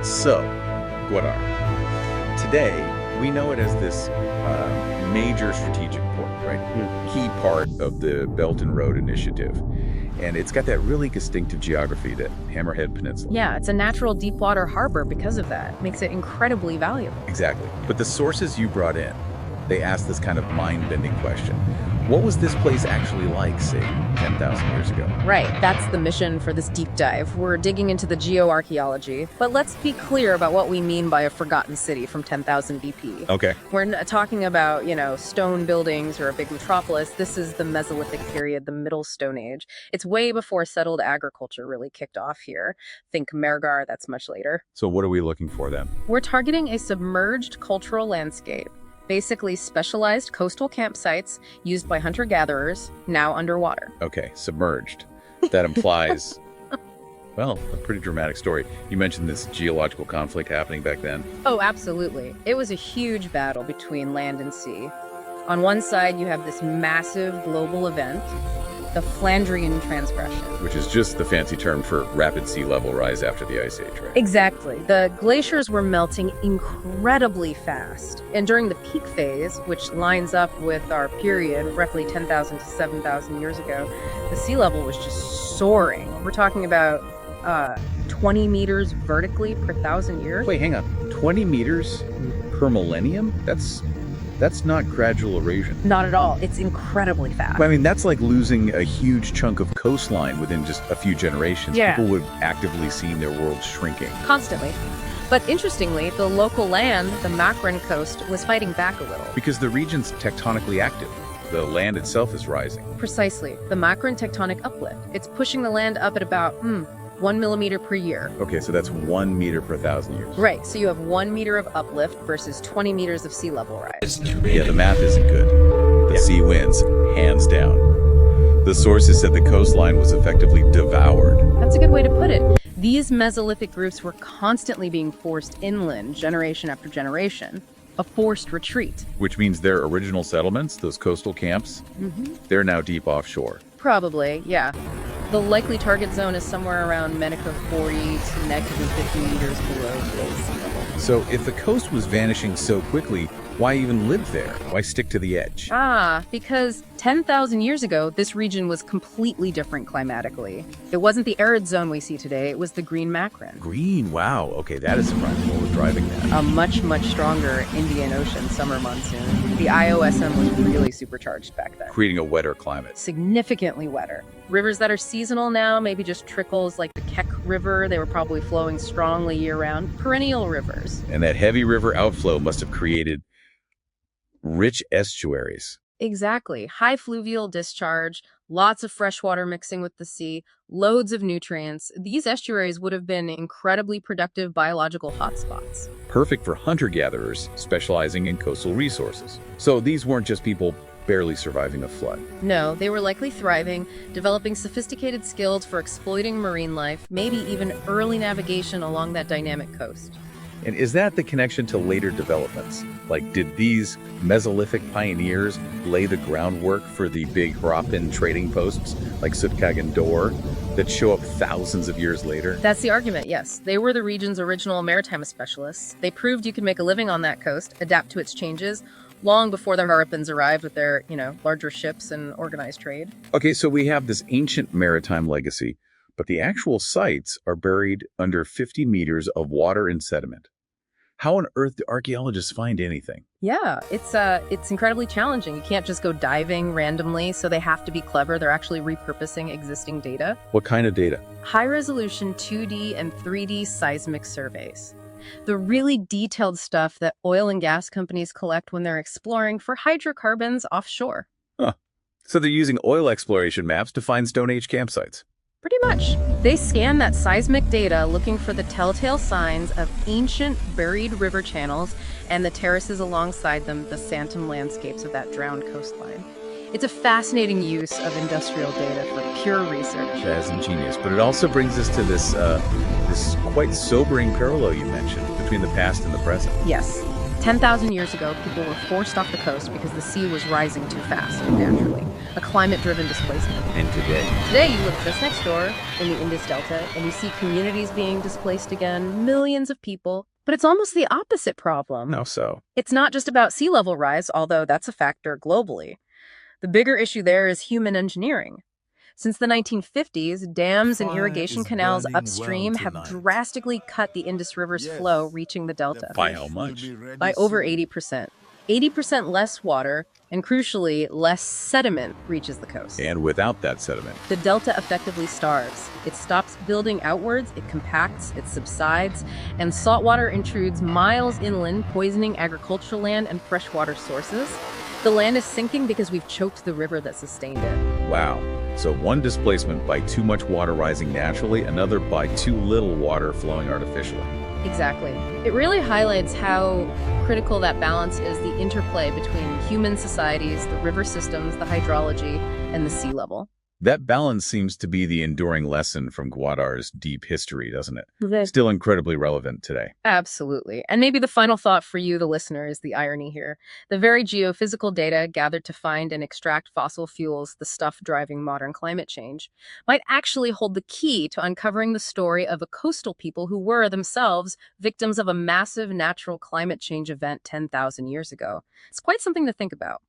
So, Gawadar. Today, we know it as this major strategic port, right? Key part of the Belt and Road Initiative. And it's got that really distinctive geography, that Hammerhead Peninsula. Yeah, it's a natural deep water harbor because of that. Makes it incredibly valuable. Exactly. But the sources you brought in, they asked this kind of mind-bending question. What was this place actually like, say, 10,000 years ago? Right, that's the mission for this deep dive. We're digging into the geoarchaeology, but let's be clear about what we mean by a forgotten city from 10,000 BP. Okay. We're not talking about, stone buildings or a big metropolis. This is the Mesolithic period, the Middle Stone Age. It's way before settled agriculture really kicked off here. Think Mergar, that's much later. So what are we looking for then? We're targeting a submerged cultural landscape. Basically specialized coastal campsites used by hunter-gatherers, now underwater. Okay, submerged. That implies, well, a pretty dramatic story. You mentioned this geological conflict happening back then. Oh, absolutely. It was a huge battle between land and sea. On one side, you have this massive global event, the Flandrian transgression. Which is just the fancy term for rapid sea level rise after the Ice Age, right? Exactly. The glaciers were melting incredibly fast. And during the peak phase, which lines up with our period, roughly 10,000 to 7,000 years ago, the sea level was just soaring. We're talking about 20 meters vertically per 1,000 years. Wait, hang on. 20 meters per millennium? That's not gradual erosion. Not at all. It's incredibly fast. I mean, that's like losing a huge chunk of coastline within just a few generations. Yeah. People would actively see their world shrinking. Constantly. But interestingly, the local land, the Makran coast, was fighting back a little. Because the region's tectonically active. The land itself is rising. Precisely. The Makran tectonic uplift. It's pushing the land up at about, 1 millimeter per year. Okay, so that's 1 meter per 1,000 years. Right, so you have 1 meter of uplift versus 20 meters of sea level rise. Yeah, the math isn't good. The sea wins, hands down. The sources said the coastline was effectively devoured. That's a good way to put it. These Mesolithic groups were constantly being forced inland, generation after generation. A forced retreat. Which means their original settlements, those coastal camps, they're now deep offshore. Probably, yeah. The likely target zone is somewhere around Menica 40 to negative 50 meters below today's sea level. So if the coast was vanishing so quickly, why even live there? Why stick to the edge? Because 10,000 years ago, this region was completely different climatically. It wasn't the arid zone we see today, it was the green Makran. Green, wow. Okay, that is surprising. What was driving that? A much, much stronger Indian Ocean summer monsoon. The IOSM was really supercharged back then. Creating a wetter climate. Significantly wetter. Rivers that are seasonal now, maybe just trickles like the Kek River, they were probably flowing strongly year-round. Perennial rivers. And that heavy river outflow must have created rich estuaries. Exactly. High fluvial discharge, lots of fresh water mixing with the sea, loads of nutrients. These estuaries would have been incredibly productive biological hotspots. Perfect for hunter-gatherers specializing in coastal resources. So these weren't just people barely surviving a flood. No, they were likely thriving, developing sophisticated skills for exploiting marine life, maybe even early navigation along that dynamic coast. And is that the connection to later developments? Like, did these Mesolithic pioneers lay the groundwork for the big Harappan trading posts like Sutkag and Dor that show up thousands of years later? That's the argument, yes. They were the region's original maritime specialists. They proved you could make a living on that coast, adapt to its changes, long before the Harappans arrived with their, larger ships and organized trade. Okay, so we have this ancient maritime legacy, but the actual sites are buried under 50 meters of water and sediment. How on earth do archaeologists find anything? Yeah, it's incredibly challenging. You can't just go diving randomly, so they have to be clever. They're actually repurposing existing data. What kind of data? High-resolution 2D and 3D seismic surveys. The really detailed stuff that oil and gas companies collect when they're exploring for hydrocarbons offshore. Huh. So they're using oil exploration maps to find Stone Age campsites. Pretty much. They scan that seismic data looking for the telltale signs of ancient buried river channels and the terraces alongside them, the phantom landscapes of that drowned coastline. It's a fascinating use of industrial data for pure research. That is ingenious, but it also brings us to this quite sobering parallel you mentioned between the past and the present. Yes. 10,000 years ago, people were forced off the coast because the sea was rising too fast, naturally. a climate-driven displacement. And today? Today, you look just next door in the Indus Delta, and you see communities being displaced again, millions of people. But it's almost the opposite problem. No, so. It's not just about sea level rise, although that's a factor globally. The bigger issue there is human engineering. Since the 1950s, dams and irrigation canals upstream have drastically cut the Indus River's flow reaching the delta. By how much? By over 80%. 80% less water, and crucially, less sediment reaches the coast. And without that sediment? The delta effectively starves. It stops building outwards, it compacts, it subsides, and saltwater intrudes miles inland, poisoning agricultural land and freshwater sources. The land is sinking because we've choked the river that sustained it. Wow. So one displacement by too much water rising naturally, another by too little water flowing artificially. Exactly. It really highlights how critical that balance is, the interplay between human societies, the river systems, the hydrology, and the sea level. That balance seems to be the enduring lesson from Gawadar's deep history, doesn't it? Still incredibly relevant today. Absolutely. And maybe the final thought for you, the listener, is the irony here. The very geophysical data gathered to find and extract fossil fuels, the stuff driving modern climate change, might actually hold the key to uncovering the story of a coastal people who were themselves victims of a massive natural climate change event 10,000 years ago. It's quite something to think about.